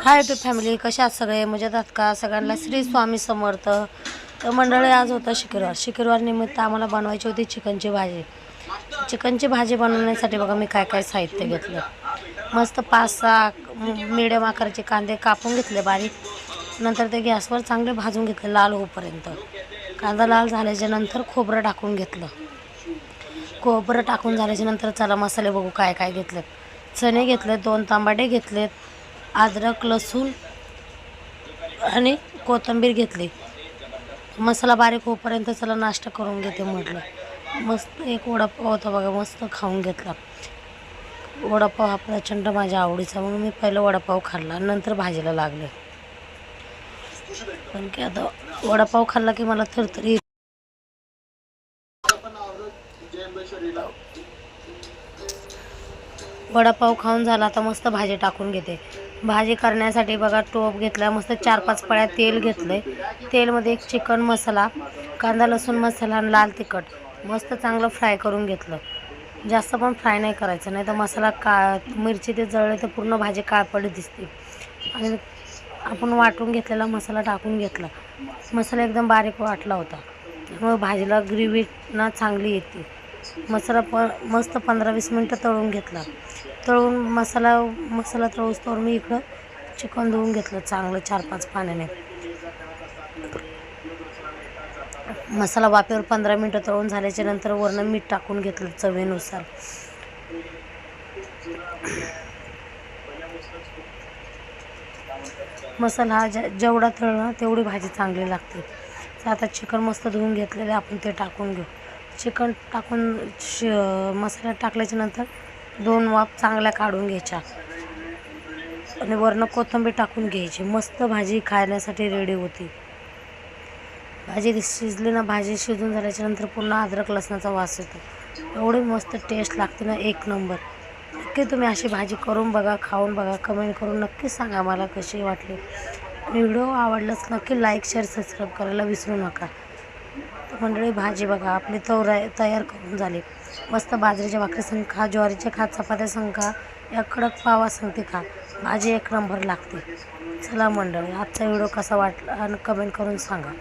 High to family, कशा आहात सगळे? मजेत आहात का? सगळ्यांना श्री स्वामी समर्थ. तर मंडळी, आज होतं शुक्रवार निमित्त आम्हाला बनवायची होती चिकनची भाजी. चिकनची भाजी बनवण्यासाठी बघा मी काय काय साहित्य घेतलं. मस्त 5-6 मिडियम आकाराचे कांदे कापून घेतले बारीक. नंतर ते गॅसवर चांगले भाजून घेतले लाल होईपर्यंत. कांदा लाल झाल्याच्या नंतर खोबरं टाकून घेतलं. खोबरं टाकून झाल्याच्या नंतर चला मसाले बघू काय काय घेतलेत. चणे घेतलेत, 2 तांबाटे घेतलेत, अद्रक लसूण आणि कोथिंबीर घेतली. मसाला बारीक होईपर्यंत चला नाश्ता करून घेते म्हटलं. मस्त एक वडापाव होता बघा, मस्त खाऊन घेतला. वडापाव हा प्रचंड माझ्या आवडीचा, म्हणून मी पहिलं वडापाव खाल्ला, नंतर भाजीला लागले. पण की आता वडापाव खाल्ला की मला थरथरी. वडापाव खाऊन झाला, आता मस्त भाजी टाकून घेते. भाजी करण्यासाठी बघा टोप घेतला, मस्त 4-5 पळ्या तेल घेतले. तेलमध्ये एक चिकन मसाला, कांदा लसूण मसाला आणि लाल तिखट मस्त चांगलं फ्राय करून घेतलं. जास्त पण फ्राय नाही करायचं, नाही तर मसाला मिरची ते जळले तर पूर्ण भाजी काळपट दिसते. आणि आपण वाटून घेतलेला मसाला टाकून घेतला. मसाला एकदम बारीक वाटला होता, त्यामुळे भाजीला ग्रेव्ही ना चांगली येते. मसाला मस्त 15-20 मिनटं तळून घेतला. तळून मसाला तळूस्तोवर मी इकडं चिकन धुवून घेतलं चांगलं 4-5 पाण्याने. मसाला वाफेवर 15 मिनटं तळून झाल्याच्या नंतर वरनं मीठ टाकून घेतलं चवीनुसार. मसाला हा जेवढा तळला तेवढी भाजी चांगली लागते. तर आता चिकन मस्त धुवून घेतलेलं आपण ते टाकून घेऊ. चिकन टाकून मसाला टाकल्याच्या नंतर 2 वाफ चांगल्या काढून घ्यायच्या आणि वरनं कोथिंबीर टाकून घ्यायची. मस्त भाजी खाण्यासाठी रेडी होती. भाजी शिजली ना, भाजी शिजून झाल्याच्या नंतर पुन्हा अद्रक लसणाचा वास येतो. एवढी मस्त टेस्ट लागते ना, 1 नंबर. नक्की तुम्ही अशी भाजी करून बघा, खाऊन बघा, कमेंट करून नक्की सांगा मला कशी वाटली. व्हिडिओ आवडलाच नक्की लाईक शेअर सबस्क्राईब करायला विसरू नका. मंडळी, भाजी बघा आपली तयार करून झाली. मस्त बाजरीच्या भाकरी संग खा, ज्वारीच्या खा, चपात्या संग खा, या कडक पावा संगती खा, भाजी 1 नंबर लागते. चला मंडळी, आजचा व्हिडिओ कसा वाटला आणि कमेंट करून सांगा.